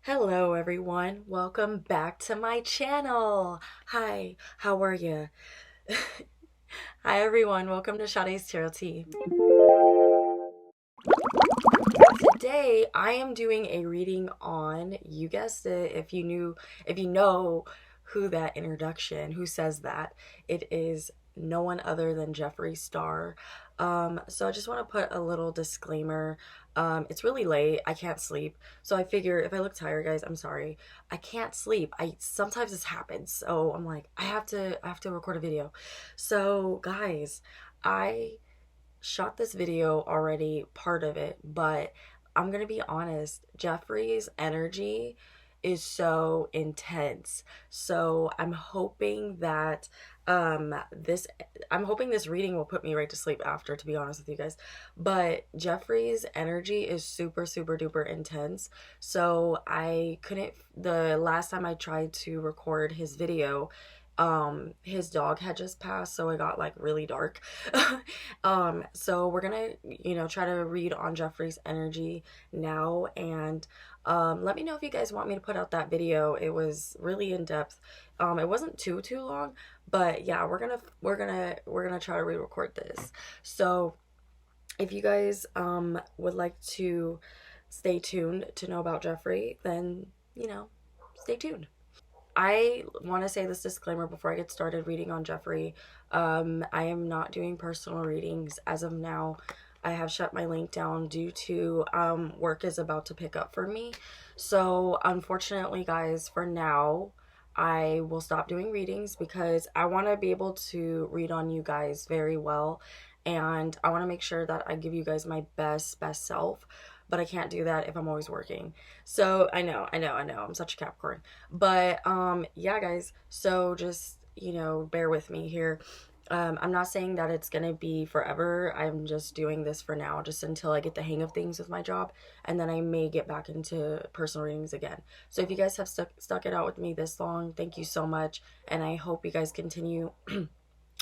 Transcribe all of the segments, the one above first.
Hello everyone, welcome back to my channel. Hi, how are you? Hi everyone, welcome to Sade's Tarot Tea. Today I am doing a reading on, you guessed it, if you know who that introduction, who says that, it is no one other than Jeffree Star. So I just want to put a little disclaimer. It's really late. I can't sleep. So I figure if I look tired, guys, I'm sorry. I can't sleep. I sometimes this happens. So I'm like, I have to record a video. So guys, I shot this video already, part of it, but I'm gonna be honest, Jeffree's energy is so intense. So this I'm hoping this reading will put me right to sleep after, to be honest with you guys. But Jeffree's energy is super super duper intense. So I couldn't the last time I tried to record his video, his dog had just passed, so it got like really dark. So we're gonna, try to read on Jeffree's energy now, and let me know if you guys want me to put out that video. It was really in depth. It wasn't too long, but yeah, we're gonna try to re-record this. So if you guys would like to stay tuned to know about Jeffree, then stay tuned. I want to say this disclaimer before I get started reading on Jeffree. I am not doing personal readings as of now. I have shut my link down due to work is about to pick up for me. So, unfortunately, guys, for now, I will stop doing readings because I want to be able to read on you guys very well. And I want to make sure that I give you guys my best self. But I can't do that if I'm always working. So I know. I'm such a Capricorn. But yeah, guys. So just, bear with me here. I'm not saying that it's gonna be forever. I'm just doing this for now, just until I get the hang of things with my job, and then I may get back into personal readings again. So if you guys have stuck it out with me this long, thank you so much, and I hope you guys continue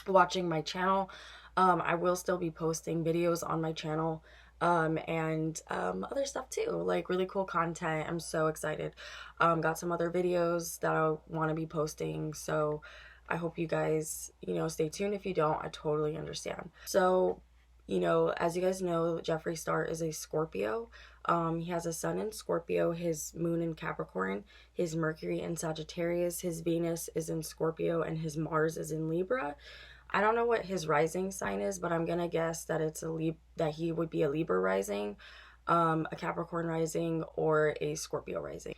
watching my channel. I will still be posting videos on my channel, and other stuff too, like really cool content. I'm so excited. Got some other videos that I want to be posting, so I hope you guys, stay tuned. If you don't, I totally understand. So, as you guys know, Jeffree Star is a Scorpio. He has a sun in Scorpio, his moon in Capricorn, his Mercury in Sagittarius, his Venus is in Scorpio, and his Mars is in Libra. I don't know what his rising sign is, but I'm gonna guess that it's that he would be a Libra rising, a Capricorn rising, or a Scorpio rising.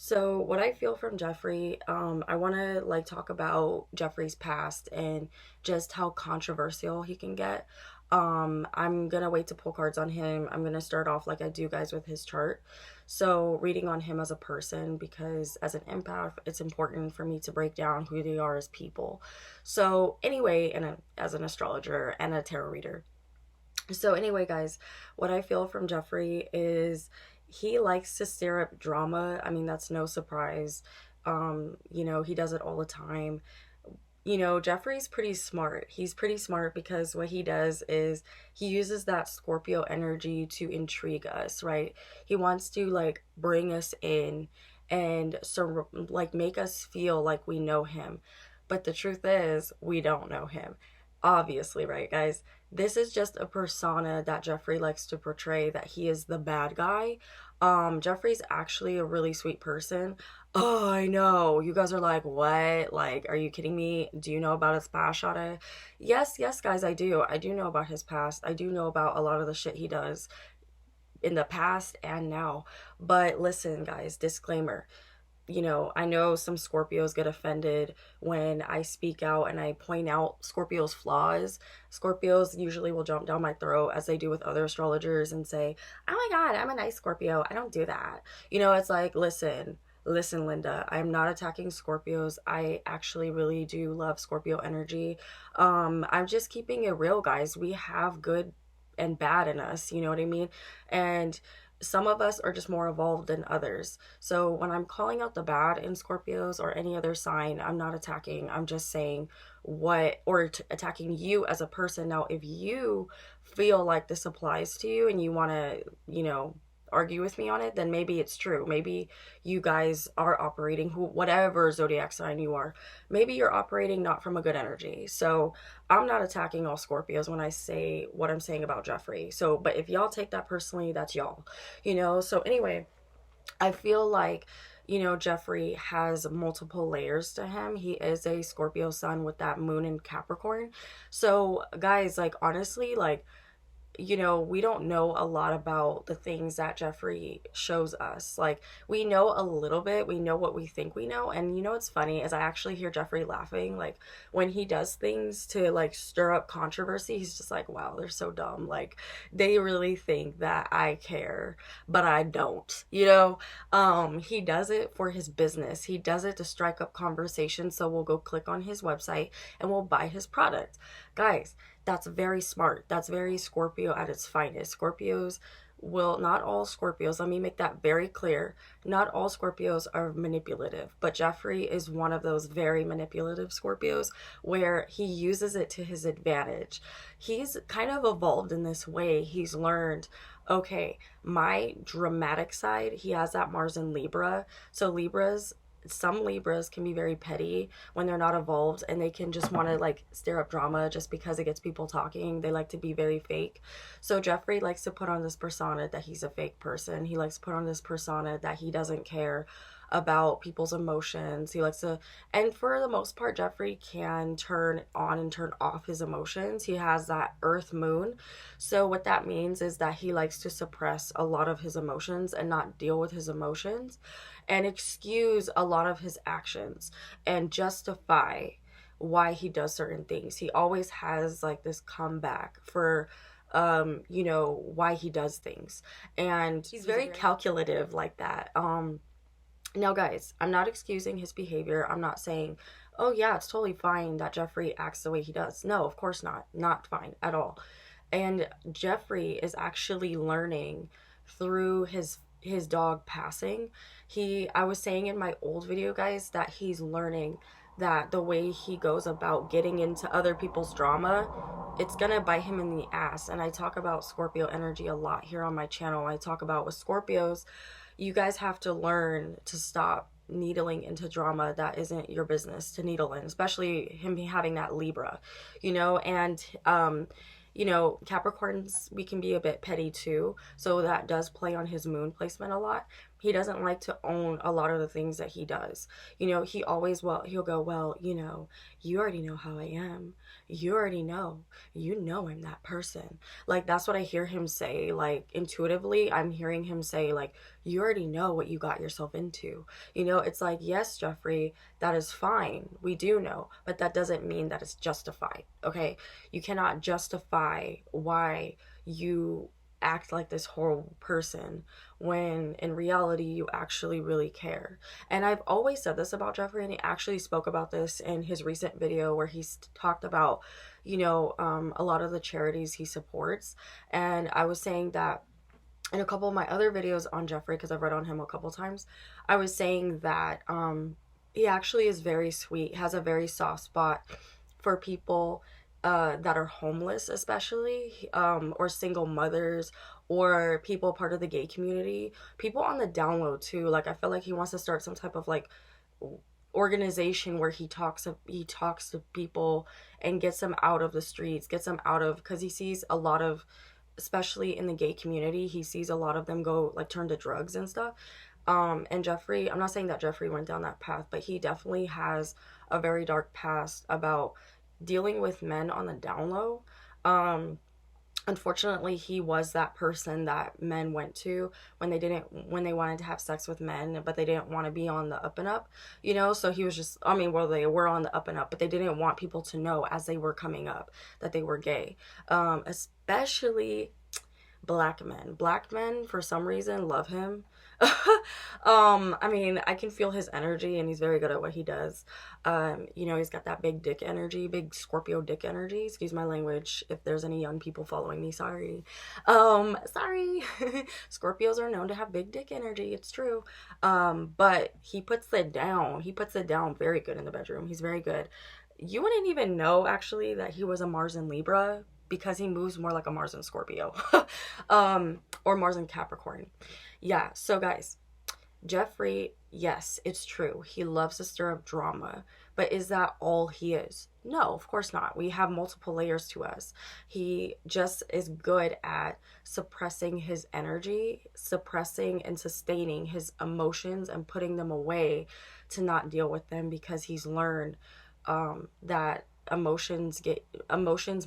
So what I feel from Jeffree, I want to like talk about Jeffree's past and just how controversial he can get. I'm gonna wait to pull cards on him. I'm gonna start off like I do, guys, with his chart. So reading on him as a person, because as an empath, it's important for me to break down who they are as people. So anyway, and as an astrologer and a tarot reader. So anyway, guys, what I feel from Jeffree is he likes to stir up drama. I mean, that's no surprise. He does it all the time. Jeffree's pretty smart. He's pretty smart because what he does is he uses that Scorpio energy to intrigue us, right? He wants to like bring us in and so like make us feel like we know him. But the truth is, we don't know him. Obviously, right, guys? This is just a persona that Jeffree likes to portray, that he is the bad guy. Jeffree's actually a really sweet person. Oh, I know. You guys are like, what? Like, are you kidding me? Do you know about his past, Shada? Yes, guys, I do. I do know about his past. I do know about a lot of the shit he does in the past and now. But listen, guys, disclaimer. I know some Scorpios get offended when I speak out and I point out Scorpio's flaws. Scorpios usually will jump down my throat, as they do with other astrologers, and say, "Oh my God, I'm a nice Scorpio. I don't do that." It's like, listen, Linda, I'm not attacking Scorpios. I actually really do love Scorpio energy. I'm just keeping it real, guys. We have good and bad in us, you know what I mean? And some of us are just more evolved than others. So when I'm calling out the bad in Scorpios or any other sign, I'm not attacking. I'm just saying attacking you as a person. Now, if you feel like this applies to you and you want to, argue with me on it, then maybe it's true. Maybe you guys are operating, whatever zodiac sign you are, maybe you're operating not from a good energy. So I'm not attacking all Scorpios when I say what I'm saying about Jeffree. So, but if y'all take that personally, that's y'all, you know? So anyway, I feel like, you know, Jeffree has multiple layers to him. He is a Scorpio sun with that moon in Capricorn. So, guys, like, honestly, like, you know, we don't know a lot about the things that Jeffree shows us. Like, we know a little bit, we know what we think we know. And you know what's funny is I actually hear Jeffree laughing. Like, when he does things to like stir up controversy, he's just like, wow, they're so dumb. Like, they really think that I care, but I don't, you know? He does it for his business. He does it to strike up conversation. So we'll go click on his website and we'll buy his product. Guys, that's very smart. That's very Scorpio at its finest. Scorpios will, not all Scorpios, let me make that very clear. Not all Scorpios are manipulative, but Jeffree is one of those very manipulative Scorpios where he uses it to his advantage. He's kind of evolved in this way. He's learned, okay, my dramatic side, he has that Mars in Libra. So some Libras can be very petty when they're not evolved, and they can just want to like stir up drama just because it gets people talking. They like to be very fake. So Jeffree likes to put on this persona that he's a fake person. He likes to put on this persona that he doesn't care about people's emotions. He likes to, and for the most part, Jeffree can turn on and turn off his emotions. He has that earth moon. So what that means is that he likes to suppress a lot of his emotions and not deal with his emotions and excuse a lot of his actions and justify why he does certain things. He always has like this comeback for you know, why he does things. And he's very calculative like that. Now, guys, I'm not excusing his behavior. I'm not saying, oh, yeah, it's totally fine that Jeffree acts the way he does. No, of course not. Not fine at all. And Jeffree is actually learning through his dog passing. I was saying in my old video, guys, that he's learning that the way he goes about getting into other people's drama, it's gonna bite him in the ass. And I talk about Scorpio energy a lot here on my channel. I talk about with Scorpios, you guys have to learn to stop needling into drama that isn't your business to needle in, especially him having that Libra, you know. And you know, Capricorns, we can be a bit petty too, so that does play on his moon placement a lot. He doesn't like to own a lot of the things that he does. You know, he always, well, he'll go, well, you know, you already know how I am. You already know. You know I'm that person. Like, that's what I hear him say. Like, intuitively, I'm hearing him say, like, you already know what you got yourself into. You know, it's like, yes, Jeffree, that is fine. We do know, but that doesn't mean that it's justified, okay? You cannot justify why you act like this horrible person when in reality you actually really care. And I've always said this about Jeffree, and he actually spoke about this in his recent video where he talked about, you know, a lot of the charities he supports. And I was saying that in a couple of my other videos on Jeffree, because I've read on him a couple times, I was saying that he actually is very sweet, has a very soft spot for people that are homeless, especially, or single mothers, or people part of the gay community, people on the down low too. Like, I feel like he wants to start some type of like organization where he talks to people and gets them out of the streets, gets them out of, because he sees a lot of, especially in the gay community, he sees a lot of them go like turn to drugs and stuff. And Jeffree, I'm not saying that Jeffree went down that path, but he definitely has a very dark past about dealing with men on the down low. Unfortunately, he was that person that men went to when they wanted to have sex with men, but they didn't want to be on the up and up, you know. So he was just, I mean, well, they were on the up and up, but they didn't want people to know as they were coming up that they were gay. Especially black men for some reason love him. I mean, I can feel his energy, and he's very good at what he does. You know, he's got that big dick energy, big Scorpio dick energy. Excuse my language if there's any young people following me, sorry. Sorry. Scorpios are known to have big dick energy, it's true. But he puts it down very good in the bedroom. He's very good. You wouldn't even know actually that he was a Mars in Libra because he moves more like a Mars and Scorpio. Or Mars and Capricorn. Yeah, so guys, Jeffree, yes, it's true. He loves to stir up drama. But is that all he is? No, of course not. We have multiple layers to us. He just is good at suppressing his energy, suppressing and sustaining his emotions and putting them away to not deal with them, because he's learned that emotions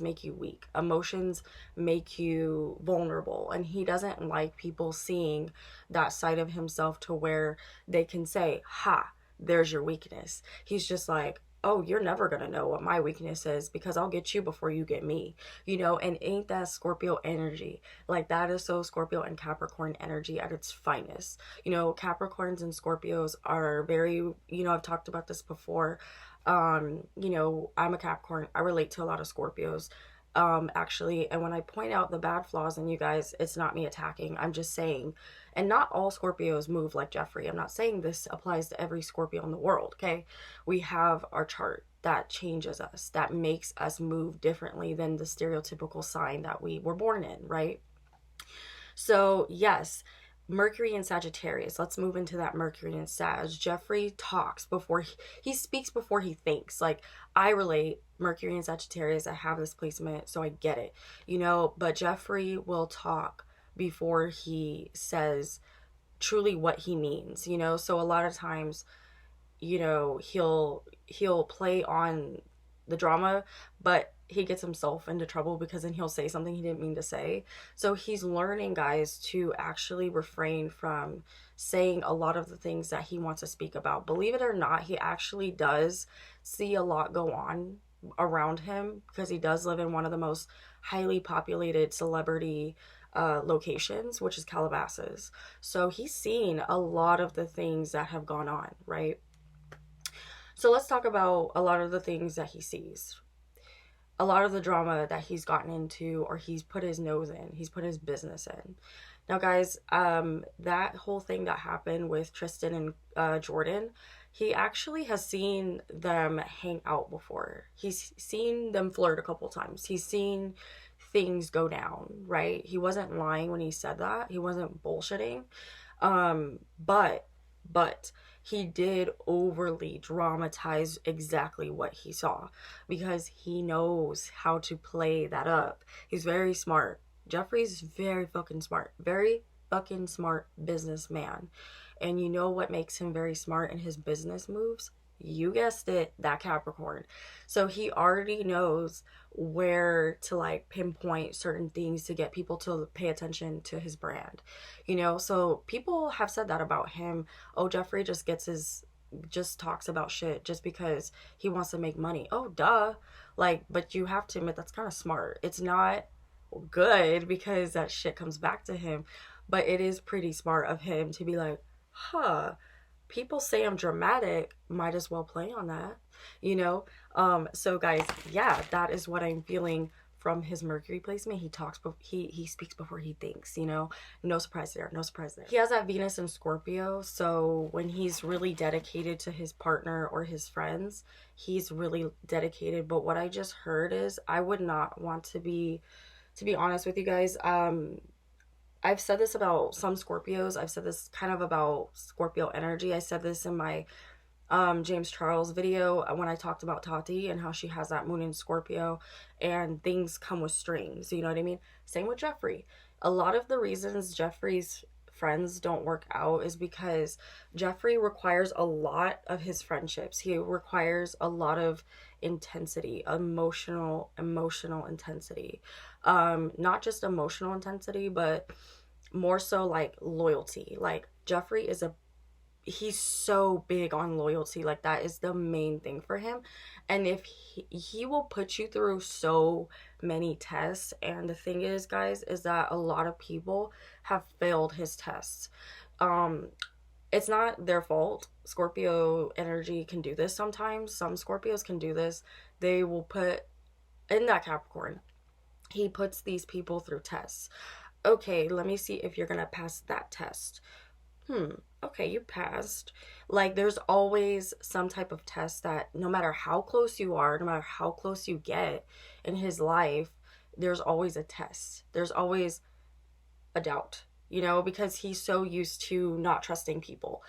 make you weak, emotions make you vulnerable, and he doesn't like people seeing that side of himself to where they can say, ha, there's your weakness. He's just like, oh, you're never gonna know what my weakness is, because I'll get you before you get me, you know. And ain't that Scorpio energy? Like, that is so Scorpio and Capricorn energy at its finest. You know, Capricorns and Scorpios are very, you know, I've talked about this before. You know, I'm a Capricorn. I relate to a lot of Scorpios, actually. And when I point out the bad flaws in you guys, it's not me attacking. I'm just saying, and not all Scorpios move like Jeffree. I'm not saying this applies to every Scorpio in the world, okay? We have our chart that changes us, that makes us move differently than the stereotypical sign that we were born in, right? So, yes, Mercury and Sagittarius. Let's move into that Mercury and Sag. Jeffree talks before he speaks before he thinks. Like, I relate, Mercury and Sagittarius, I have this placement, so I get it, you know. But Jeffree will talk before he says truly what he means, you know. So a lot of times, you know, he'll play on the drama, but he gets himself into trouble, because then he'll say something he didn't mean to say. So he's learning, guys, to actually refrain from saying a lot of the things that he wants to speak about. Believe it or not, he actually does see a lot go on around him, because he does live in one of the most highly populated celebrity locations, which is Calabasas. So he's seen a lot of the things that have gone on, right? So let's talk about a lot of the things that he sees. A lot of the drama that he's gotten into, or he's put his nose in, he's put his business in. Now, guys, that whole thing that happened with Tristan and Jordan, he actually has seen them hang out before. He's seen them flirt a couple times. He's seen things go down, right? He wasn't lying when he said that. He wasn't bullshitting. But he did overly dramatize exactly what he saw, because he knows how to play that up. He's very smart. Jeffree's very fucking smart. Very fucking smart businessman. And you know what makes him very smart in his business moves? You guessed it, that Capricorn. So he already knows where to, like, pinpoint certain things to get people to pay attention to his brand, you know. So people have said that about him. Oh, Jeffree just talks about shit just because he wants to make money. Oh, duh. Like, but you have to admit that's kind of smart. It's not good because that shit comes back to him, but it is pretty smart of him to be like, huh, people say I'm dramatic, might as well play on that, you know. So guys, yeah, that is what I'm feeling from his Mercury placement. He speaks before he thinks, you know. No surprise there, no surprise there. He has that Venus in Scorpio, so when he's really dedicated to his partner or his friends, he's really dedicated. But what I just heard is, I would not want to be honest with you guys, I've said this about some Scorpios. I've said this kind of about Scorpio energy. I said this in my James Charles video when I talked about Tati and how she has that moon in Scorpio and things come with strings. You know what I mean? Same with Jeffree. A lot of the reasons Jeffree's friends don't work out is because Jeffree requires a lot of his friendships. He requires a lot of intensity, emotional intensity. Not just emotional intensity, but more so like loyalty. Like, Jeffree he's so big on loyalty. Like, that is the main thing for him. And if he will put you through so many tests. And the thing is, guys, is that a lot of people have failed his tests. It's not their fault. Scorpio energy can do this sometimes. Some Scorpios can do this. They will put in that Capricorn, he puts these people through tests. Okay, let me see if you're gonna pass that test. Okay, you passed. Like, there's always some type of test that no matter how close you are, no matter how close you get in his life, there's always a test. There's always a doubt, you know, because he's so used to not trusting people.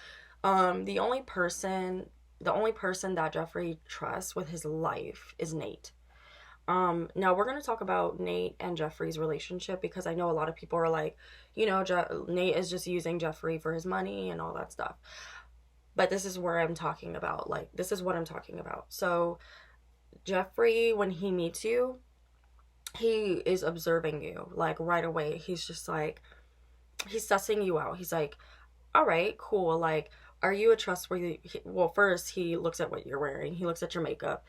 The only person that Jeffree trusts with his life is Nate. Now we're gonna talk about Nate and Jeffree's relationship because I know a lot of people are like, you know, Nate is just using Jeffree for his money and all that stuff. But this is where I'm talking about. Like, this is what I'm talking about. So Jeffree, when he meets you, he is observing you like right away. He's just like, he's sussing you out. He's like, all right, cool. Like, are you a trustworthy? Well, first he looks at what you're wearing. He looks at your makeup.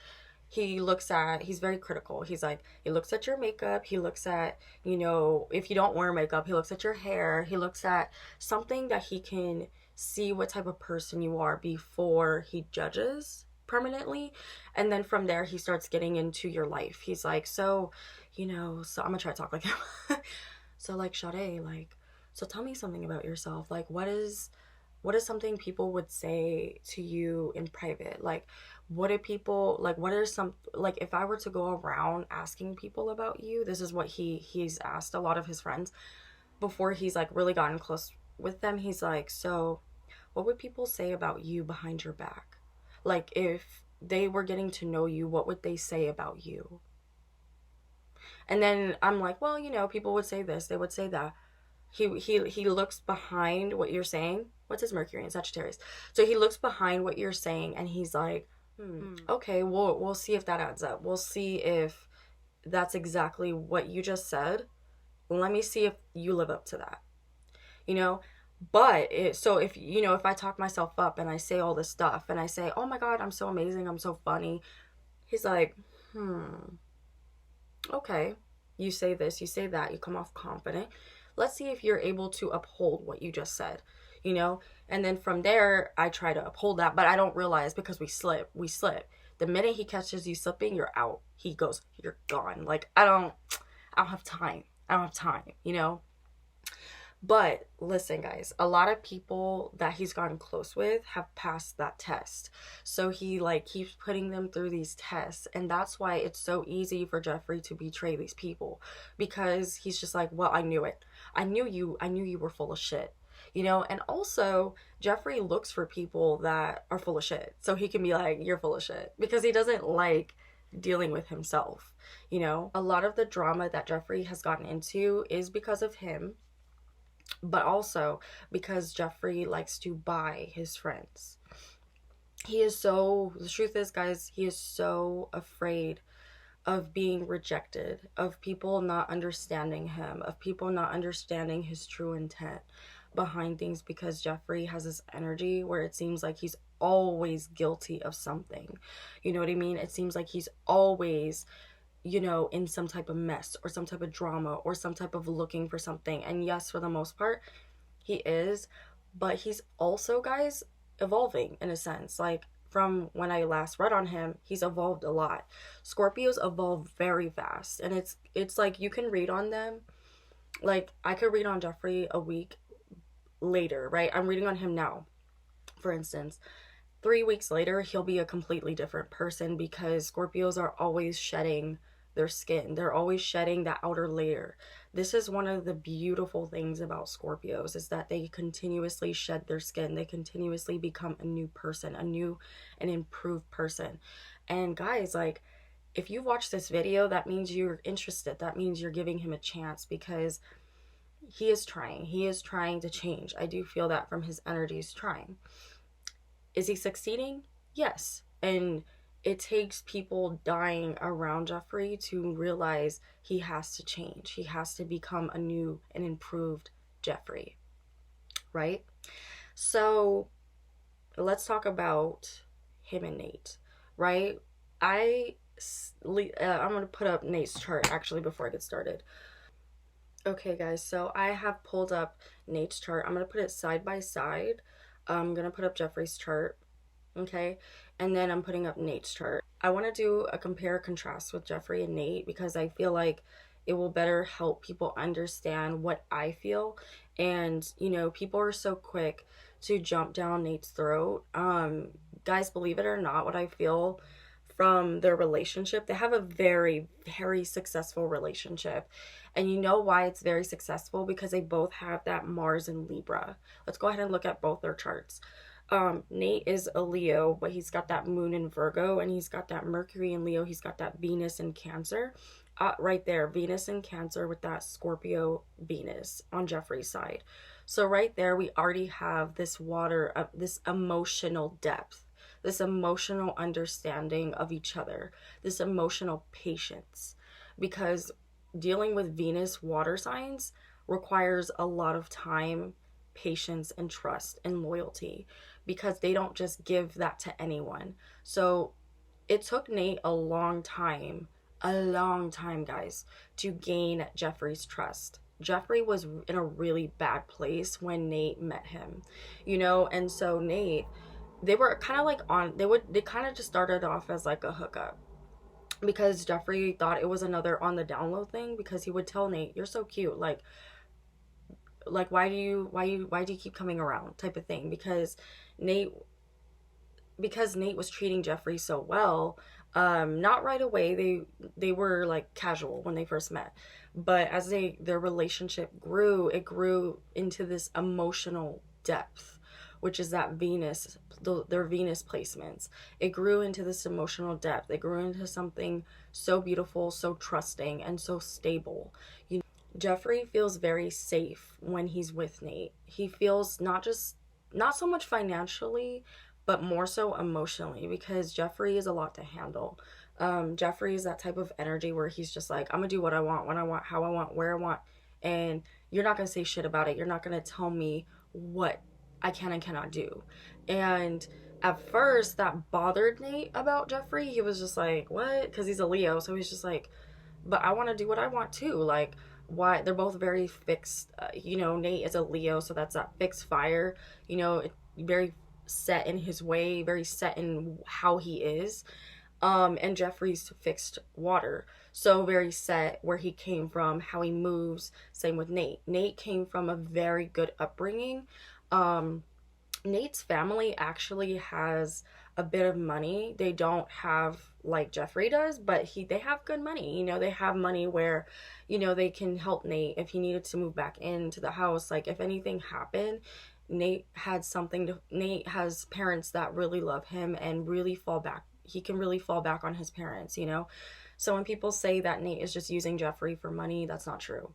He's very critical. He's like, he looks at your makeup. He looks at, you know, if you don't wear makeup, he looks at your hair. He looks at something that he can see what type of person you are before he judges permanently. And then from there, he starts getting into your life. He's like, so, you know, so I'm gonna try to talk like him. So like, Sade, like, so tell me something about yourself. Like, what is something people would say to you in private? Like, what do people like? What are some, like, if I were to go around asking people about you, this is what he's asked a lot of his friends before he's like really gotten close with them. He's like, so what would people say about you behind your back? Like, if they were getting to know you, what would they say about you? And then I'm like, well, you know, people would say this, they would say that. He looks behind what you're saying. What's his Mercury in Sagittarius? So he looks behind what you're saying and he's like, okay, we'll see if that adds up. We'll see if that's exactly what you just said. Let me see if you live up to that. You know? But so if, you know, if I talk myself up and I say all this stuff and I say, oh my God, I'm so amazing, I'm so funny, he's like, okay, you say this, you say that, you come off confident. Let's see if you're able to uphold what you just said, you know? And then from there, I try to uphold that, but I don't realize because we slip. The minute he catches you slipping, you're out. He goes, you're gone. Like, I don't have time. You know? But listen, guys, a lot of people that he's gotten close with have passed that test. So he like keeps putting them through these tests. And that's why it's so easy for Jeffree to betray these people, because he's just like, well, I knew it. I knew you were full of shit. You know, and also Jeffree looks for people that are full of shit. So he can be like, you're full of shit, because he doesn't like dealing with himself. You know, a lot of the drama that Jeffree has gotten into is because of him, but also because Jeffree likes to buy his friends. The truth is, guys, he is so afraid of being rejected, of people not understanding him, of people not understanding his true intent behind things, because Jeffree has this energy where it seems like he's always guilty of something. You know what I mean? It seems like he's always, you know, in some type of mess or some type of drama or some type of looking for something. And yes, for the most part, he is, but he's also, guys, evolving in a sense. Like, from when I last read on him, he's evolved a lot. Scorpios evolve very fast, and it's like you can read on them. Like, I could read on Jeffree a week later, right? I'm reading on him now, for instance. 3 weeks later, he'll be a completely different person, because Scorpios are always shedding their skin. They're always shedding that outer layer. This is one of the beautiful things about Scorpios, is that they continuously shed their skin. They continuously become a new person, a new and improved person. And guys, like, if you watch this video, that means you're interested. That means you're giving him a chance, because he is trying. He is trying to change. I do feel that from his energy. He's trying. Is he succeeding? Yes. And it takes people dying around Jeffree to realize he has to change. He has to become a new and improved Jeffree, right? So let's talk about him and Nate, right? I'm going to put up Nate's chart actually before I get started. Okay, guys, so I have pulled up Nate's chart. I'm going to put it side by side. I'm going to put up Jeffree's chart, okay? And then I'm putting up Nate's chart. I want to do a compare contrast with Jeffree and Nate, because I feel like it will better help people understand what I feel. And, you know, people are so quick to jump down Nate's throat. Guys, believe it or not, what I feel from their relationship. They have a very, very successful relationship. And you know why it's very successful? Because they both have that Mars in Libra. Let's go ahead and look at both their charts. Nate is a Leo, but he's got that moon in Virgo, and he's got that Mercury in Leo. He's got that Venus in Cancer. Right there, Venus in Cancer with that Scorpio Venus on Jeffree's side. So right there, we already have this water, this emotional depth, this emotional understanding of each other, this emotional patience. Because dealing with Venus water signs requires a lot of time, patience, and trust and loyalty, because they don't just give that to anyone. So it took Nate a long time, guys, to gain Jeffree's trust. Jeffree was in a really bad place when Nate met him, you know, and so Nate, they were kind of like they kind of just started off as like a hookup, because Jeffree thought it was another on the download thing, because he would tell Nate, "You're so cute, like why do you keep coming around," type of thing, Nate because Nate was treating Jeffree so well. Not right away. They were like casual when they first met, but as their relationship grew, it grew into this emotional depth, which is that their Venus placements. It grew into this emotional depth. It grew into something so beautiful, so trusting, and so stable. You know, Jeffree feels very safe when he's with Nate. He feels not so much financially, but more so emotionally, because Jeffree is a lot to handle. Jeffree is that type of energy where he's just like, I'm gonna do what I want, when I want, how I want, where I want, and you're not gonna say shit about it. You're not gonna tell me what I can and cannot do. And at first, that bothered Nate about Jeffree. He was just like, what? Because he's a Leo, so he's just like, but I want to do what I want too. Like, why? They're both very fixed. You know, Nate is a Leo, so that's that fixed fire. You know, very set in his way, very set in how he is. And Jeffree's fixed water, so very set where he came from, how he moves. Same with Nate. Nate came from a very good upbringing. Nate's family actually has a bit of money. They don't have like Jeffree does, but they have good money. You know, they have money where, you know, they can help Nate if he needed to move back into the house. Like if anything happened, Nate has parents that really love him and really fall back. He can really fall back on his parents, you know? So when people say that Nate is just using Jeffree for money, that's not true.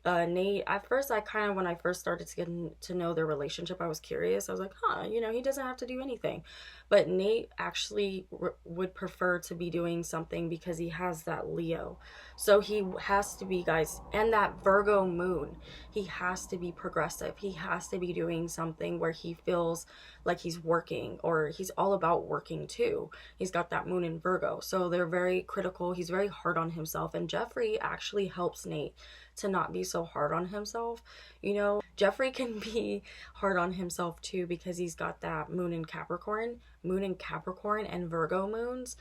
Nate, at first, when I first started to get to know their relationship, I was curious. I was like, you know, he doesn't have to do anything. But Nate actually would prefer to be doing something because he has that Leo. So he has to be, guys, and that Virgo moon, he has to be progressive. He has to be doing something where he feels like he's working, or he's all about working too. He's got that moon in Virgo. So they're very critical. He's very hard on himself. And Jeffree actually helps Nate to not be so hard on himself. You know, Jeffree can be hard on himself too, because he's got that moon in Capricorn and Virgo moons.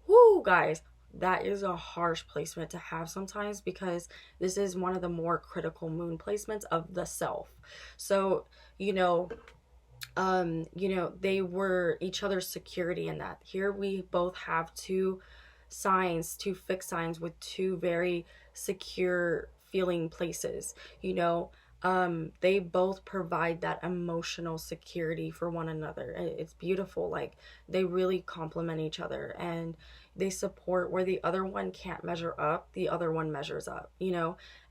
Whoo, guys, that is a harsh placement to have sometimes, because this is one of the more critical moon placements of the self. So, they were each other's security in that. Here we both have two fixed signs with two very secure feeling places. They both provide that emotional security for one another. It's beautiful. Like, they really complement each other, and they support where the other one can't measure up, the other one measures up,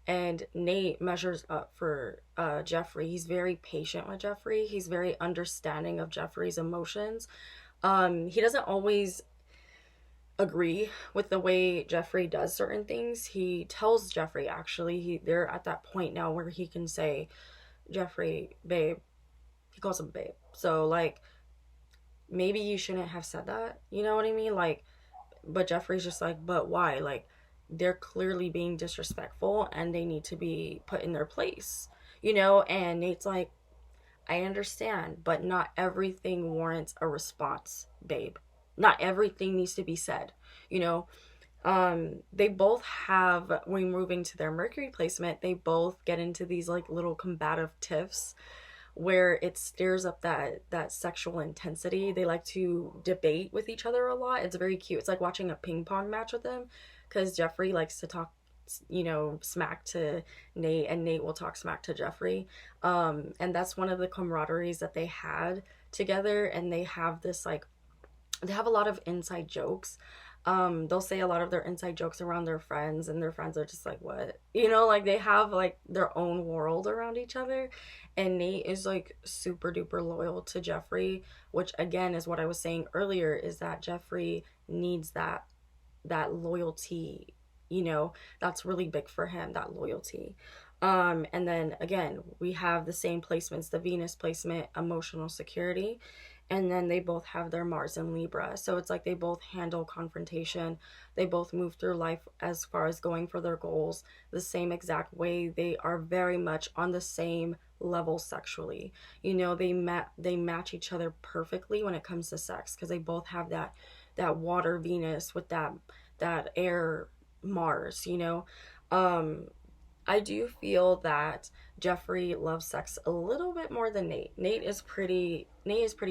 and Nate measures up for Jeffree. He's very patient with Jeffree. He's very understanding of Jeffree's emotions. He doesn't always agree with the way Jeffree does certain things. He tells Jeffree, actually, they're at that point now where he can say, Jeffree, babe. He calls him babe. So, like, maybe you shouldn't have said that. You know what I mean? Like, but Jeffree's just like, but why? Like, they're clearly being disrespectful and they need to be put in their place. And Nate's like, I understand, but not everything warrants a response, babe. Not everything needs to be said. They both have, when moving to their Mercury placement, they both get into these like little combative tiffs where it stirs up that sexual intensity. They like to debate with each other a lot. It's very cute. It's like watching a ping pong match with them, because Jeffree likes to talk, smack to Nate, and Nate will talk smack to Jeffree. And that's one of the camaraderies that they had together. And they have this like, they have a lot of inside jokes. They'll say a lot of their inside jokes around their friends, and their friends are just like, what? Like they have like their own world around each other. And Nate is like super duper loyal to Jeffree, which again is what I was saying earlier, is that Jeffree needs that loyalty, that's really big for him, that loyalty. And then again, we have the same placements, the Venus placement, emotional security, and then they both have their Mars in Libra. So it's like they both handle confrontation. They both move through life as far as going for their goals the same exact way. They are very much on the same level sexually. They match each other perfectly when it comes to sex, because they both have that water Venus with that air Mars. I do feel that Jeffree loves sex a little bit more than Nate. Nate is pretty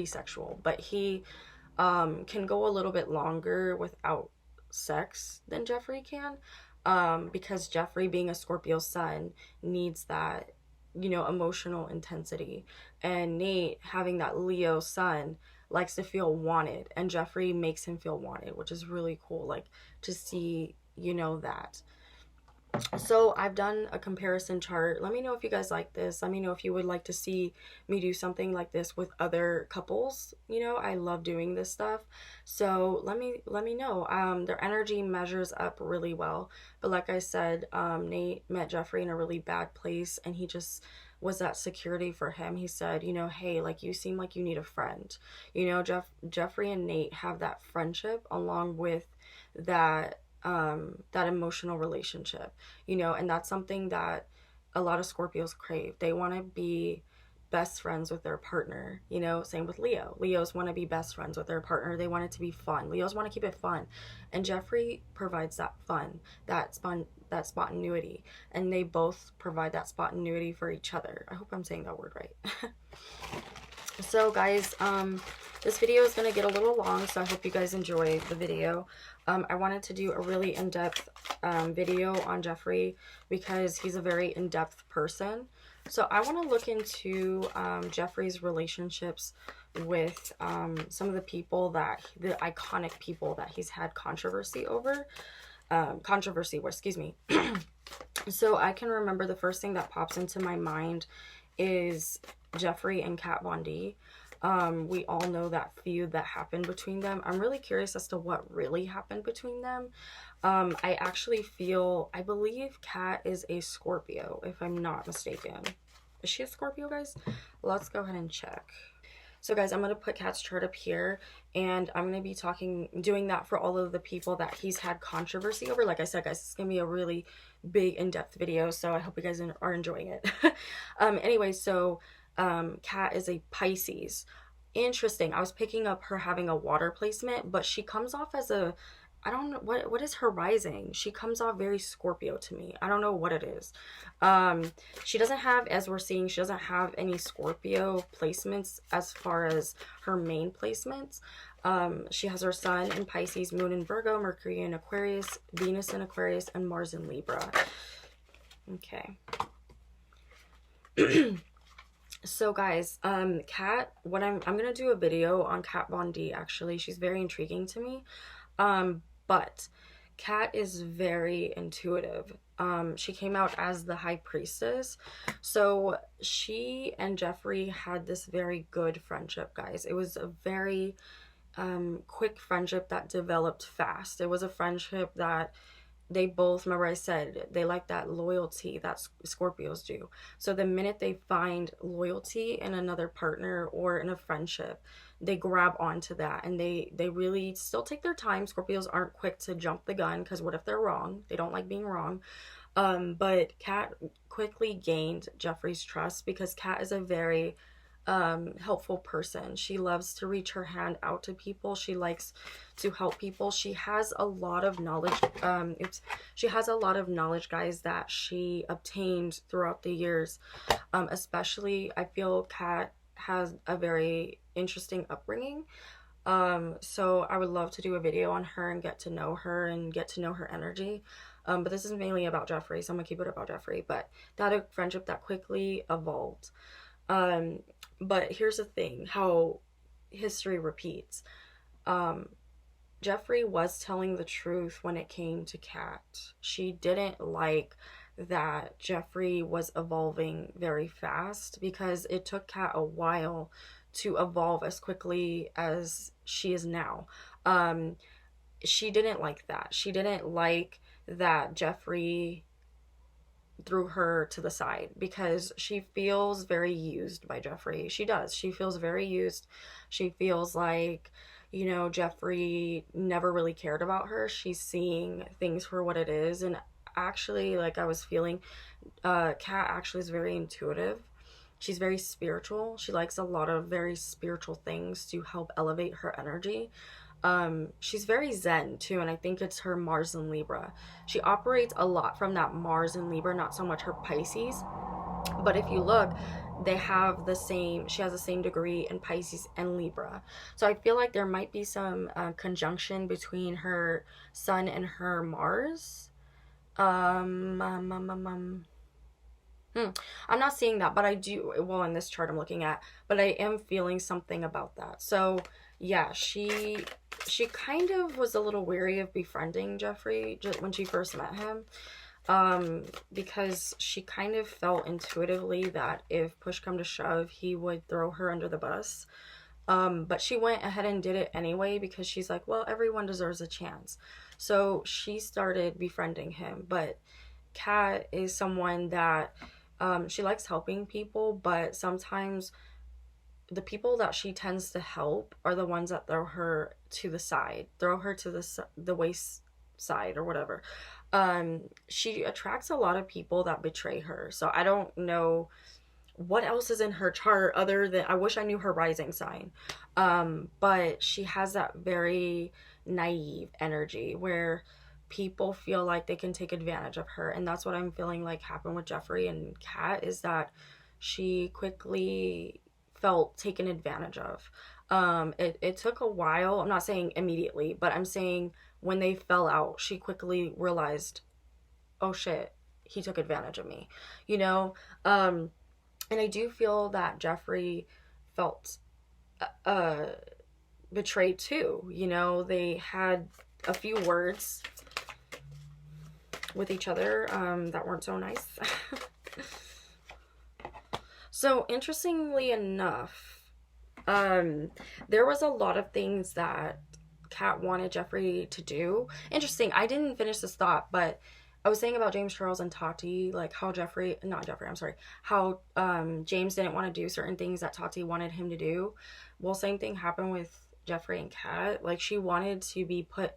sexual, but he can go a little bit longer without sex than Jeffree can, because Jeffree, being a Scorpio sun, needs that, emotional intensity. And Nate, having that Leo sun, likes to feel wanted, and Jeffree makes him feel wanted, which is really cool, like, to see, that. So I've done a comparison chart. Let me know if you guys like this. Let me know if you would like to see me do something like this with other couples. I love doing this stuff. So let me know. Their energy measures up really well. But like I said, Nate met Jeffree in a really bad place, and he just was that security for him. He said, hey, like, you seem like you need a friend. Jeffree and Nate have that friendship along with that that emotional relationship, and that's something that a lot of Scorpios crave. They want to be best friends with their partner, same with Leos want to be best friends with their partner. They want it to be fun. Leos want to keep it fun, and Jeffree provides that fun, that spontaneity, and they both provide that spontaneity for each other. I hope I'm saying that word right. So guys, this video is going to get a little long, so I hope you guys enjoy the video. I wanted to do a really in-depth video on Jeffree, because he's a very in-depth person. So I want to look into Jeffree's relationships with some of the people the iconic people that he's had controversy over. Excuse me. So I can remember the first thing that pops into my mind is Jeffree and Kat Von D. We all know that feud that happened between them. I'm really curious as to what really happened between them. I believe Kat is a Scorpio, if I'm not mistaken. Is she a Scorpio, guys? Let's go ahead and check. So guys, I'm going to put Kat's chart up here, and I'm going to be doing that for all of the people that he's had controversy over. Like I said, guys, it's going to be a really big in-depth video, so I hope you guys are enjoying it. Anyway, so Kat is a Pisces. Interesting. I was picking up her having a water placement, but she comes off as I don't know what is her rising. She comes off very Scorpio to me. I don't know what it is. She doesn't have, as we're seeing, she doesn't have any Scorpio placements as far as her main placements. She has her sun in Pisces, moon in Virgo, Mercury in Aquarius, Venus in Aquarius, and Mars in Libra. Okay. So guys, Kat, I'm gonna do a video on Kat Von D. Actually, she's very intriguing to me. But Kat is very intuitive. She came out as the high priestess. So she and Jeffree had this very good friendship, guys. It was a very quick friendship that developed fast. It was a friendship that they both, remember I said, they like that loyalty that Scorpios do. So the minute they find loyalty in another partner or in a friendship, they grab onto that, and they really still take their time. Scorpios aren't quick to jump the gun, because what if they're wrong? They don't like being wrong. But Kat quickly gained Jeffree's trust, because Kat is a very helpful person. She loves to reach her hand out to people. She likes to help people. She has a lot of knowledge. She has a lot of knowledge, guys, that she obtained throughout the years. Especially, I feel Kat has a very interesting upbringing. So I would love to do a video on her and get to know her and get to know her energy. But this is mainly about Jeffree, so I'm gonna keep it about Jeffree. But that a friendship that quickly evolved. Um, but here's the thing, how history repeats. Um, Jeffree was telling the truth when it came to Kat. She didn't like that Jeffree was evolving very fast because it took Kat a while to evolve as quickly as she is now. Um, she didn't like that. She didn't like that Jeffree threw her to the side because she feels very used by Jeffree. She does. She feels very used. She feels like, you know, Jeffree never really cared about her. She's seeing things for what it is. And actually, like I was feeling, Kat actually is very intuitive. She's very spiritual. She likes a lot of very spiritual things to help elevate her energy. She's very zen too, and I think it's her Mars and Libra. She operates a lot from that Mars and Libra, not so much her Pisces. But if you look, they have the same, she has the same degree in Pisces and Libra. So I feel like there might be some conjunction between her Sun and her Mars. Um, um, um, um, um. I'm not seeing that, but I do, well, in this chart I'm looking at, but I am feeling something about that. So yeah, she kind of was a little weary of befriending Jeffree just when she first met him, because she kind of felt intuitively that if push come to shove, he would throw her under the bus. But she went ahead and did it anyway because she's like, well, everyone deserves a chance. So she started befriending him. But Kat is someone that she likes helping people, but sometimes the people that she tends to help are the ones that throw her to the side, throw her to the waist side or whatever. She attracts a lot of people that betray her. So I don't know what else is in her chart other than, I wish I knew her rising sign. But she has that very naive energy where people feel like they can take advantage of her, and that's what I'm feeling like happened with Jeffree and Kat, is that she quickly felt taken advantage of. It took a while. I'm not saying immediately, but I'm saying when they fell out, she quickly realized, oh shit, he took advantage of me, you know? And I do feel that Jeffree felt uh betrayed too. You know, they had a few words with each other that weren't so nice. So interestingly enough, there was a lot of things that Kat wanted Jeffree to do. Interesting, I didn't finish this thought, but I was saying about James Charles and Tati, like how how James didn't want to do certain things that Tati wanted him to do. Well, same thing happened with Jeffree and Kat. Like she wanted to be put,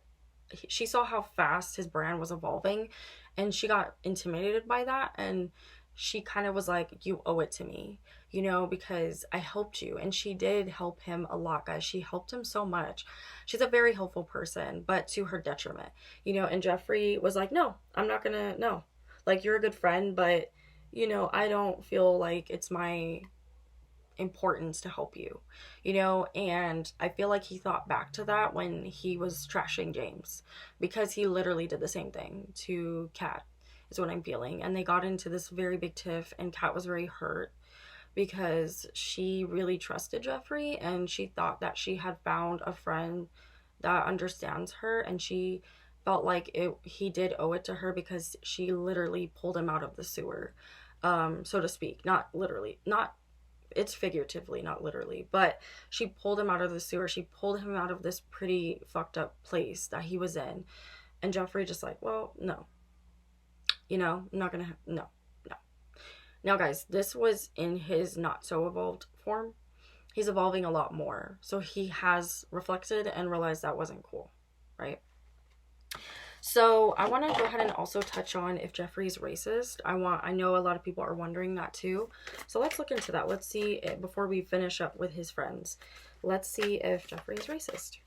she saw how fast his brand was evolving and she got intimidated by that, and she kind of was like, you owe it to me, you know, because I helped you. And she did help him a lot, guys. She helped him so much. She's a very helpful person, but to her detriment, you know. And Jeffree was like, no, I'm not gonna, no, like, you're a good friend, but you know, I don't feel like it's my importance to help you, you know. And I feel like he thought back to that when he was trashing James, because he literally did the same thing to Kat, is what I'm feeling. And they got into this very big tiff, and Kat was very hurt because she really trusted Jeffree and she thought that she had found a friend that understands her, and she felt like he did owe it to her because she literally pulled him out of the sewer, so to speak. Not literally, not, it's figuratively, not literally, but she pulled him out of the sewer. She pulled him out of this pretty fucked up place that he was in. And Jeffree just like, well, no, you know, I'm not gonna, no. Now, guys, this was in his not so evolved form. He's evolving a lot more. So he has reflected and realized that wasn't cool, right? So I want to go ahead and also touch on if Jeffree's racist. I know a lot of people are wondering that too. So let's look into that. Let's see it before we finish up with his friends. Let's see if Jeffree's racist.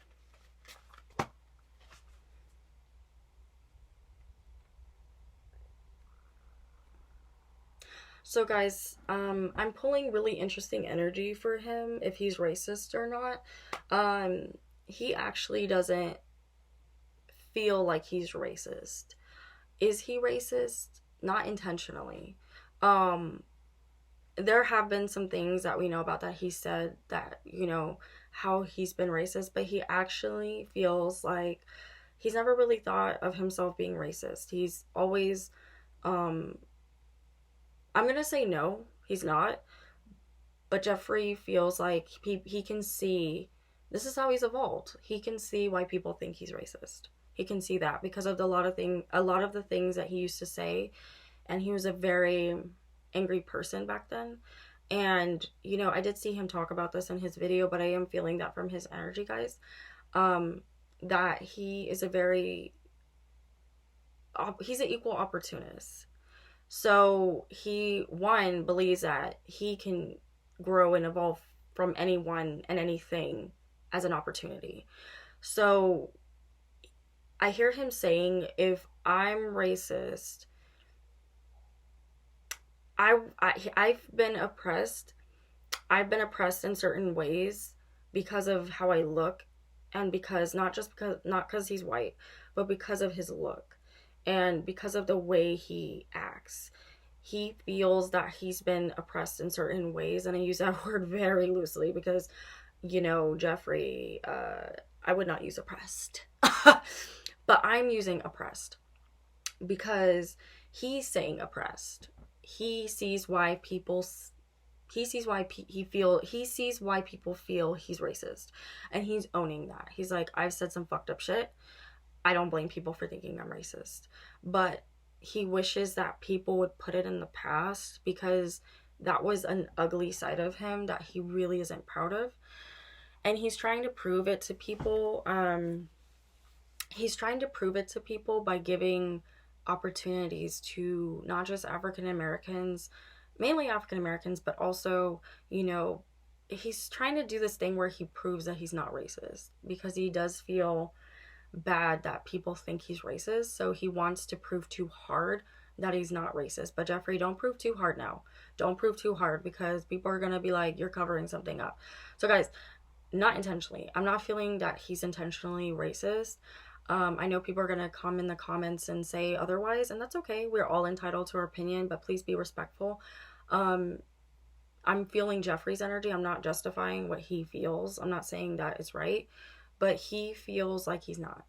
So guys, I'm pulling really interesting energy for him if he's racist or not. He actually doesn't feel like he's racist. Is he racist? Not intentionally. Um, there have been some things that we know about that he said that, how he's been racist, but he actually feels like he's never really thought of himself being racist. He's always, um, I'm gonna say no, he's not. But Jeffree feels like he can see, this is how he's evolved. He can see why people think he's racist. He can see that because of a lot of the things that he used to say, and he was a very angry person back then. And I did see him talk about this in his video, but I am feeling that from his energy, guys, that he is he's an equal opportunist. So he, one, believes that he can grow and evolve from anyone and anything as an opportunity. So I hear him saying, if I'm racist, I've been oppressed. I've been oppressed in certain ways because of how I look, and because not because he's white, but because of his look and because of the way he acts. He feels that he's been oppressed in certain ways, and I use that word very loosely because Jeffree, I would not use oppressed. But I'm using oppressed because he's saying oppressed. He sees why people he sees why he sees why people feel he's racist, and he's owning that. He's like, I've said some fucked up shit. I don't blame people for thinking I'm racist, but he wishes that people would put it in the past because that was an ugly side of him that he really isn't proud of, and he's trying to prove it to people. He's trying to prove it to people by giving opportunities to not just African Americans, mainly African Americans, but also, he's trying to do this thing where he proves that he's not racist because he does feel bad that people think he's racist. So he wants to prove too hard that he's not racist. But Jeffree, don't prove too hard now. Don't prove too hard because people are going to be like, you're covering something up. So guys, not intentionally. I'm not feeling that he's intentionally racist. I know people are going to come in the comments and say otherwise, and that's okay. We're all entitled to our opinion, but please be respectful. I'm feeling Jeffree's energy. I'm not justifying what he feels. I'm not saying that it's right, but he feels like he's not.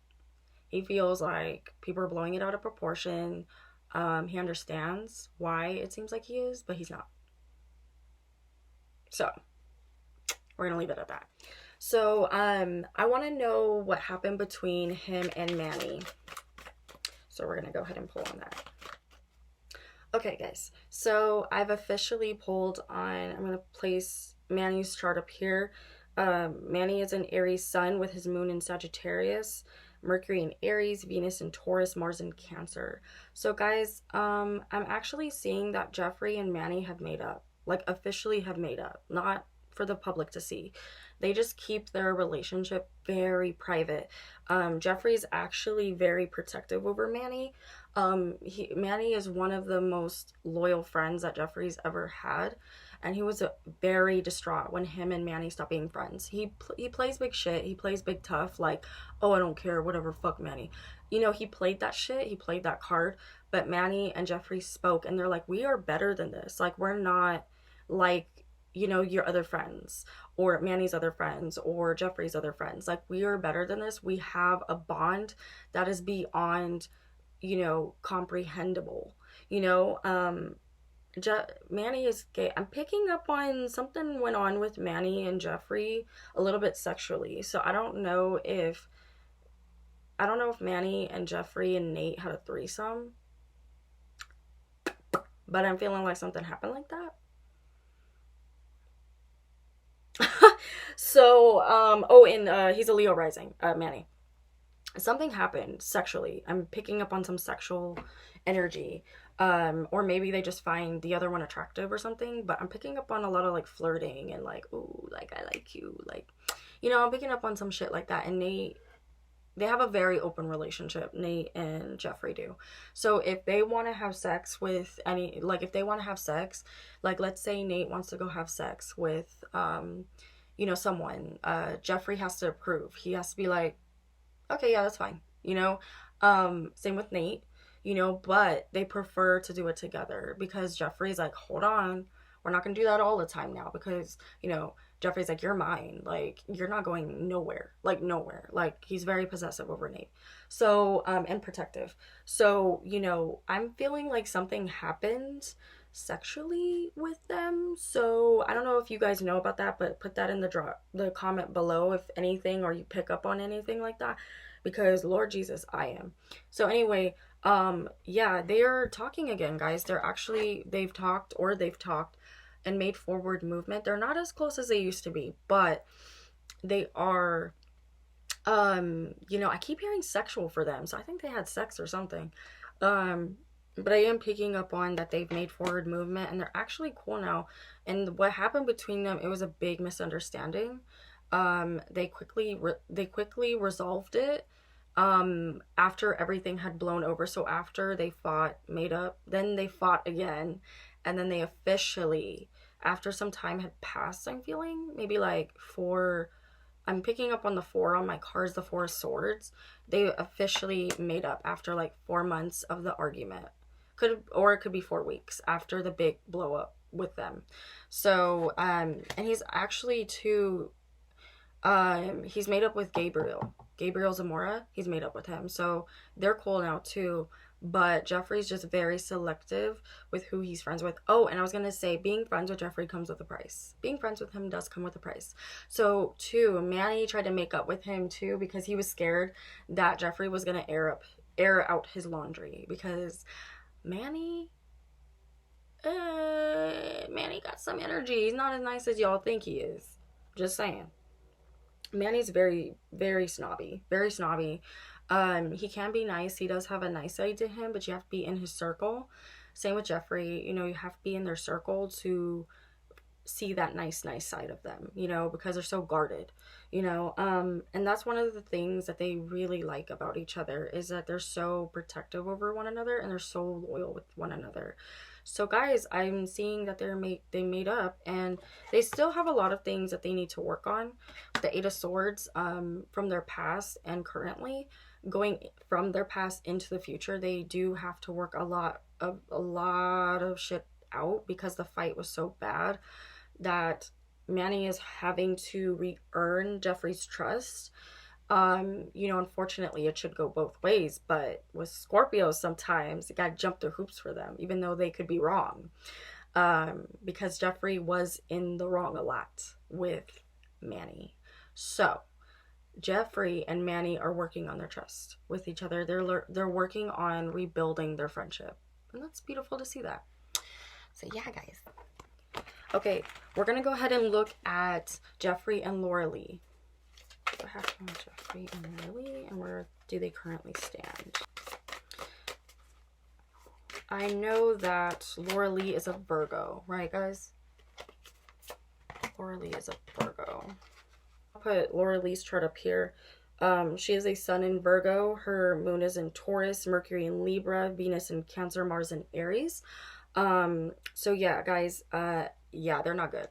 He feels like people are blowing it out of proportion. He understands why it seems like he is, but he's not. So we're going to leave it at that. So, I want to know what happened between him and Manny. So we're going to go ahead and pull on that. Okay, guys. So I've officially pulled on, I'm going to place Manny's chart up here. Manny is an Aries sun with his moon in Sagittarius, Mercury in Aries, Venus in Taurus, Mars in Cancer. So guys, I'm actually seeing that Jeffree and Manny have made up. Like, officially have made up. Not for the public to see. They just keep their relationship very private. Jeffree's actually very protective over Manny. Manny is one of the most loyal friends that Jeffree's ever had, and he was very distraught when him and Manny stopped being friends. He plays big shit. He plays big tough, like, oh, I don't care, whatever, fuck Manny. He played that shit. He played that card. But Manny and Jeffree spoke, and they're like, we are better than this. Like, we're not like, your other friends, or Manny's other friends, or Jeffree's other friends. Like, we are better than this. We have a bond that is beyond, comprehensible. Manny is gay. I'm picking up on something went on with Manny and Jeffree a little bit sexually. So I don't know if Manny and Jeffree and Nate had a threesome, but I'm feeling like something happened like that. So, and he's a Leo rising, Manny. something happened sexually. I'm picking up on some sexual energy. Or maybe they just find the other one attractive or something, but I'm picking up on a lot of like flirting and like, ooh, like I like you, like, you know, I'm picking up on some shit like that. And they have a very open relationship, Nate and Jeffree do. So if they want to have sex with any, like if they want to have sex, like let's say Nate wants to go have sex with you know, someone, Jeffree has to approve. He has to be like, okay, yeah, that's fine, you know. Same with Nate, you know, but they prefer to do it together because Jeffree's like, hold on, we're not gonna do that all the time now because, you know, Jeffree's like, you're mine, like you're not going nowhere, like nowhere, like he's very possessive over Nate. So and protective. So, you know, I'm feeling like something happened sexually with them. So I don't know if you guys know about that, but put that in the comment below if anything, or you pick up on anything like that, because Lord Jesus, I am. So anyway, yeah, they are talking again, guys. They've talked and made forward movement. They're not as close as they used to be, but they are, you know, I keep hearing sexual for them, so I think they had sex or something. um but I am picking up on that they've made forward movement and they're actually cool now. And what happened between them, it was a big misunderstanding. They quickly resolved it after everything had blown over. So after they fought, made up, then they fought again, and then they officially, after some time had passed, I'm feeling maybe like four, I'm picking up on the four on my cards, the Four of Swords. They officially made up after like 4 months of the argument. Or it could be 4 weeks after the big blow up with them. So, and he's actually too, he's made up with Gabriel Zamora. He's made up with him. So they're cool now too. But Jeffree's just very selective with who he's friends with. Oh, and I was going to say, being friends with Jeffree comes with a price. Being friends with him does come with a price. So, too, Manny tried to make up with him, too, because he was scared that Jeffree was going to air out his laundry. Because Manny, Manny got some energy. He's not as nice as y'all think he is. Just saying. Manny's very, very snobby. Very snobby. He can be nice. He does have a nice side to him, but you have to be in his circle. Same with Jeffree. You know, you have to be in their circle to see that nice side of them, you know, because they're so guarded, you know. And that's one of the things that they really like about each other, is that they're so protective over one another and they're so loyal with one another. So guys, I'm seeing that they made up, and they still have a lot of things that they need to work on. The Eight of Swords, from their past and currently, going from their past into the future, they do have to work a lot of shit out, because the fight was so bad that Manny is having to re-earn Jeffree's trust. You know, unfortunately it should go both ways, but with Scorpios sometimes you gotta jump through hoops for them, even though they could be wrong. Because Jeffree was in the wrong a lot with Manny. So Jeffree and Manny are working on their trust with each other. They're working on rebuilding their friendship, and that's beautiful to see that. So yeah, guys. Okay, we're gonna go ahead and look at Jeffree and Laura Lee. What happened with Jeffree and Laura Lee, and where do they currently stand? I know that Laura Lee is a Virgo, right, guys? Laura Lee is a Virgo. I'll put Laura Lee's chart up here. She is a sun in Virgo. Her moon is in Taurus, Mercury in Libra, Venus in Cancer, Mars in Aries. So yeah, guys, yeah, they're not good.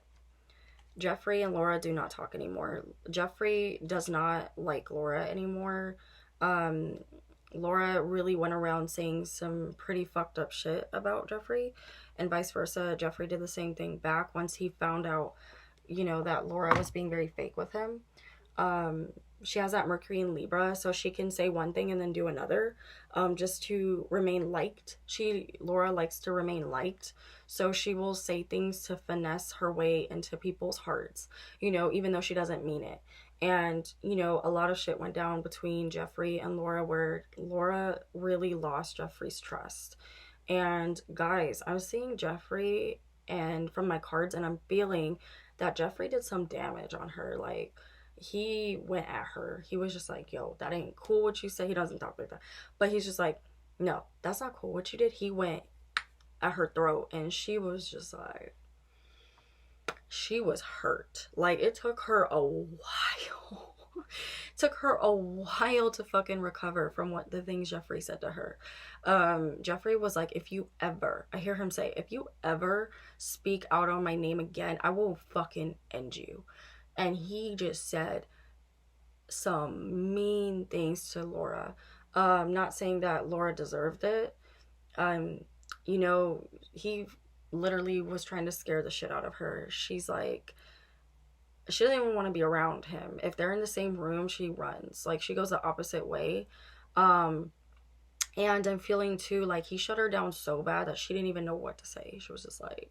Jeffree and Laura do not talk anymore. Jeffree does not like Laura anymore. Laura really went around saying some pretty fucked up shit about Jeffree, and vice versa. Jeffree did the same thing back once he found out, you know, that Laura was being very fake with him. She has that Mercury in Libra, so she can say one thing and then do another, just to remain liked. Laura likes to remain liked, so she will say things to finesse her way into people's hearts, you know, even though she doesn't mean it. And, you know, a lot of shit went down between Jeffree and Laura, where Laura really lost Jeffree's trust. And guys, I'm seeing Jeffree, and from my cards, and I'm feeling that Jeffree did some damage on her. Like, he went at her. He was just like, yo, that ain't cool what you say. He doesn't talk like that. But he's just like, no, that's not cool what you did. He went at her throat, and she was just like, she was hurt. Like, it took her a while. It took her a while to fucking recover from what the things Jeffree said to her. Jeffree was like, if you ever, I hear him say, if you ever speak out on my name again, I will fucking end you. And he just said some mean things to Laura. Not saying that Laura deserved it. Um, you know, he literally was trying to scare the shit out of her. She's like, she doesn't even want to be around him. If they're in the same room, she runs. Like, she goes the opposite way. Um, and I'm feeling too like he shut her down so bad that she didn't even know what to say. She was just like,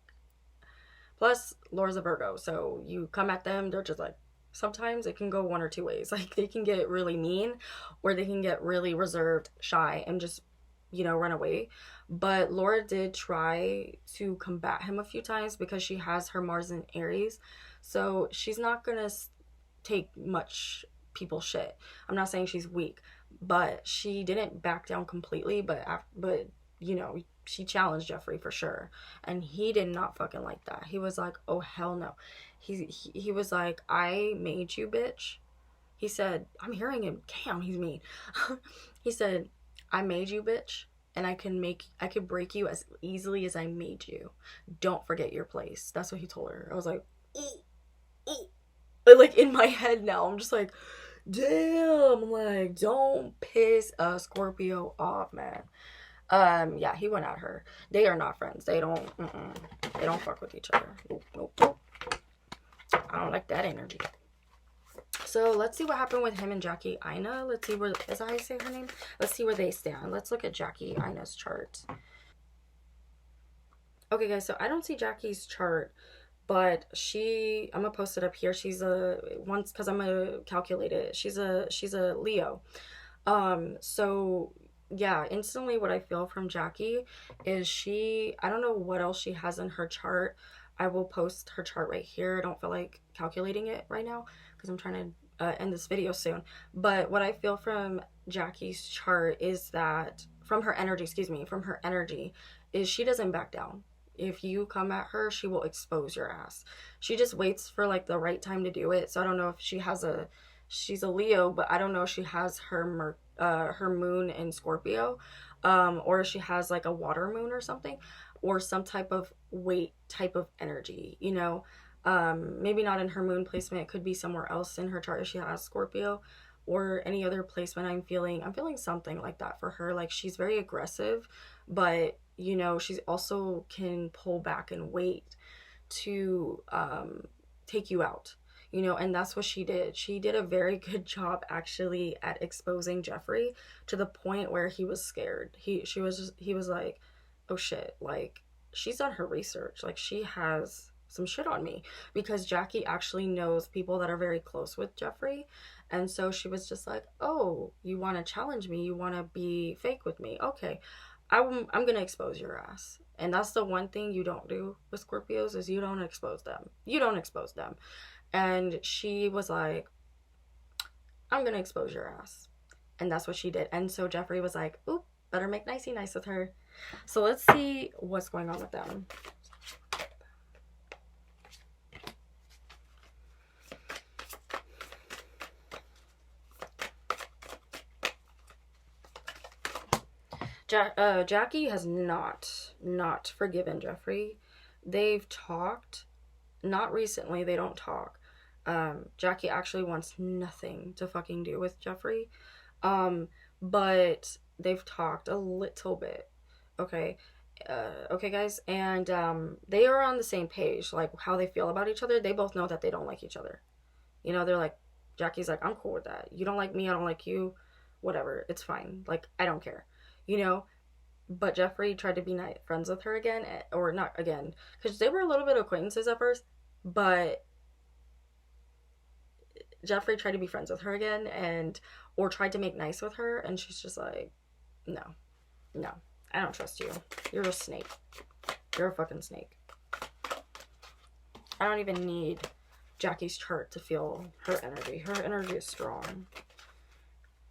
plus Laura's a Virgo, so you come at them, they're just like, sometimes it can go one or two ways. Like, they can get really mean, or they can get really reserved, shy, and just, you know, run away. But Laura did try to combat him a few times because she has her Mars in Aries, so she's not gonna take much people shit. I'm not saying she's weak, but she didn't back down completely. But you know, she challenged Jeffree for sure, and he did not fucking like that. He was like, oh hell no. He was like, I made you, bitch. He said, I'm hearing him. Damn, he's mean. He said, I made you, bitch, and I could break you as easily as I made you. Don't forget your place. That's what he told her. I was like, ooh, ooh. Like, in my head now, I'm just like, damn. I'm like, don't piss a Scorpio off, man. Yeah, he went at her. They are not friends. They don't fuck with each other. Nope, nope, nope. I don't like that energy. So let's see what happened with him and Jackie Aina. Let's see where, is that how you say her name? Let's see where they stand. Let's look at Jackie Aina's chart. Okay, guys, so I don't see Jackie's chart, but I'm gonna post it up here. She's because I'm gonna calculate it. She's a Leo. So yeah, instantly what I feel from Jackie is I don't know what else she has in her chart. I will post her chart right here. I don't feel like calculating it right now because I'm trying to end this video soon. But what I feel from Jackie's chart is that, from her energy, is she doesn't back down. If you come at her, she will expose your ass. She just waits for like the right time to do it. So I don't know if she's a Leo, but I don't know if she has her moon in Scorpio, or she has like a water moon or something, or some type of weight type of energy, you know. Maybe not in her moon placement. It could be somewhere else in her chart if she has Scorpio, or any other placement. I'm feeling something like that for her. Like, she's very aggressive, but you know, she's also can pull back and wait to take you out, you know. And that's what she did. She did a very good job actually at exposing Jeffree, to the point where he was scared. He was like, oh shit, like, she's done her research, like, she has some shit on me, because Jackie actually knows people that are very close with Jeffree. And so she was just like, oh, you want to challenge me, you want to be fake with me, okay, I'm gonna expose your ass. And that's the one thing you don't do with Scorpios, is you don't expose them. And she was like, I'm gonna expose your ass. And that's what she did. And so Jeffree was like, oop, better make nicey nice with her. So let's see what's going on with them. Jackie has not forgiven Jeffree. They've talked, not recently. They don't talk. Jackie actually wants nothing to fucking do with Jeffree. But they've talked a little bit. Okay. Okay, guys, and they are on the same page, like how they feel about each other. They both know that they don't like each other. You know, they're like, Jackie's like, I'm cool with that. You don't like me, I don't like you. Whatever, it's fine. Like, I don't care. You know, but Jeffree tried to be friends with her again, or not again, because they were a little bit acquaintances at first, but Jeffree tried to be friends with her again, or tried to make nice with her, and she's just like, no, I don't trust you. You're a snake. You're a fucking snake. I don't even need Jackie's chart to feel her energy. Her energy is strong.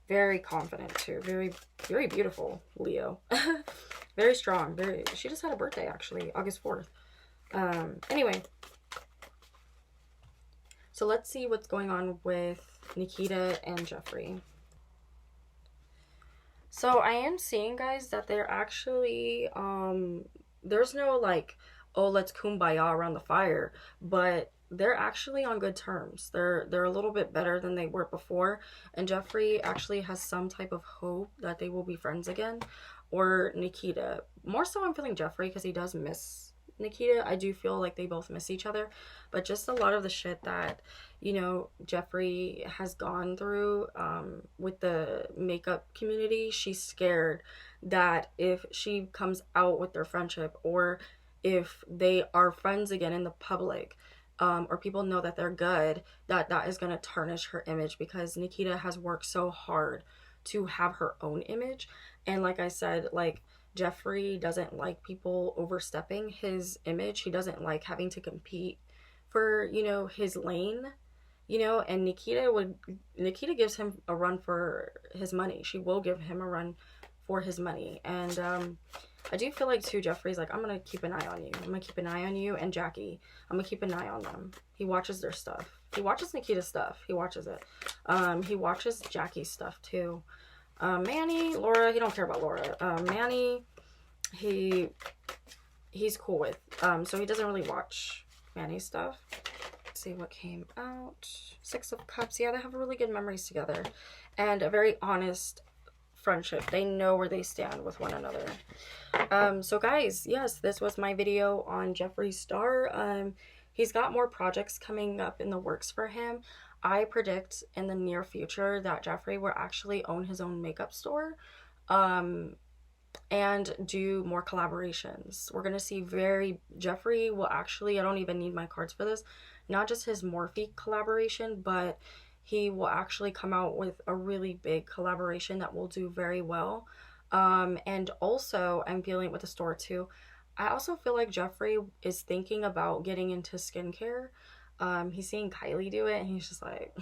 Very confident too. Very, very beautiful, Leo. Very strong. Very. She just had a birthday actually, August 4th. Anyway. So let's see what's going on with Nikita and Jeffree. So I am seeing, guys, that they're actually, there's no like, oh, let's kumbaya around the fire, but they're actually on good terms. They're a little bit better than they were before, and Jeffree actually has some type of hope that they will be friends again, or Nikita. More so I'm feeling Jeffree because he does miss Nikita. I do feel like they both miss each other, but just a lot of the shit that, you know, Jeffree has gone through with the makeup community, she's scared that if she comes out with their friendship, or if they are friends again in the public, or people know that they're good, that is going to tarnish her image, because Nikita has worked so hard to have her own image. And like I said, like, Jeffree doesn't like people overstepping his image. He doesn't like having to compete for, you know, his lane, you know. And Nikita gives him a run for his money. She will give him a run for his money. And I do feel like too, Jeffree's like, I'm gonna keep an eye on you. I'm gonna keep an eye on you and Jackie. I'm gonna keep an eye on them. He watches their stuff. He watches Nikita's stuff. He watches it. He watches Jackie's stuff too. Manny, Laura, he don't care about Laura. Manny, he's cool with. So he doesn't really watch Manny's stuff. Let's see what came out. 6 of Cups. Yeah, they have really good memories together. And a very honest friendship. They know where they stand with one another. So guys, yes, this was my video on Jeffree Star. He's got more projects coming up in the works for him. I predict in the near future that Jeffree will actually own his own makeup store, and do more collaborations. We're gonna see Jeffree will actually, I don't even need my cards for this, not just his Morphe collaboration, but he will actually come out with a really big collaboration that will do very well. And also, I'm feeling with the store too, I also feel like Jeffree is thinking about getting into skincare. He's seeing Kylie do it, and he's just like,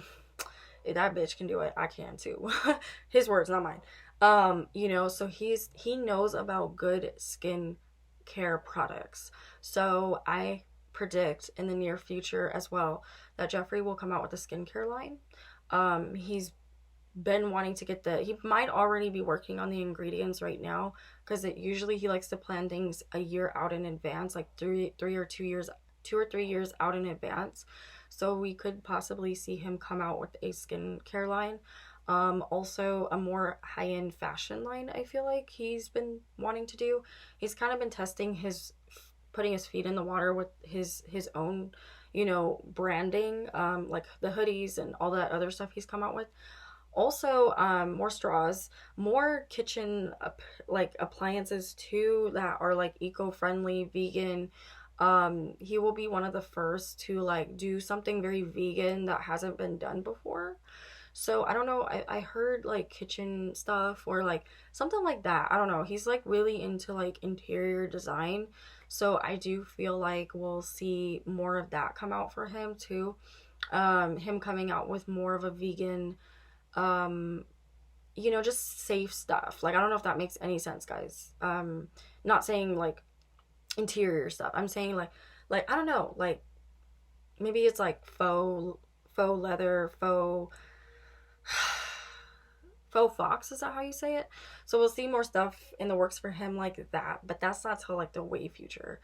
if that bitch can do it, I can too. His words, not mine. You know, so he knows about good skin care products. So I predict in the near future as well that Jeffree will come out with a skincare line. He's been wanting to get he might already be working on the ingredients right now, because usually he likes to plan things a year out in advance, like 2 or 3 years out in advance. So we could possibly see him come out with a skincare line. Also a more high-end fashion line, I feel like he's been wanting to do. He's kind of been testing putting his feet in the water with his own, you know, branding, like the hoodies and all that other stuff he's come out with. Also, more straws, more kitchen like appliances too that are like eco-friendly, vegan. He will be one of the first to like do something very vegan that hasn't been done before. So I don't know, I heard like kitchen stuff or like something like that. I don't know. He's like really into like interior design. So I do feel like we'll see more of that come out for him too. Him coming out with more of a vegan, you know, just safe stuff. Like, I don't know if that makes any sense, guys. Not saying like interior stuff. I'm saying like I don't know, like maybe it's like faux leather, faux fox, is that how you say it? So we'll see more stuff in the works for him like that, but that's not till like the way future.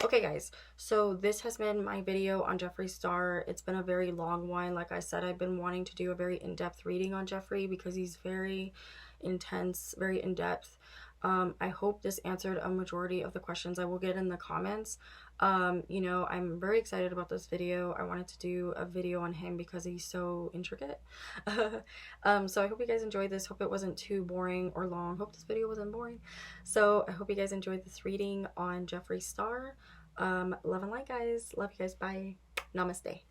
Okay guys, so this has been my video on Jeffree Star. It's been a very long one. Like I said, I've been wanting to do a very in-depth reading on Jeffree because he's very intense, very in-depth. I hope this answered a majority of the questions I will get in the comments. You know, I'm very excited about this video. I wanted to do a video on him because he's so intricate. So I hope you guys enjoyed this. Hope it wasn't too boring or long. Hope this video wasn't boring. So I hope you guys enjoyed this reading on Jeffree Star. Love and light, guys. Love you guys. Bye. Namaste.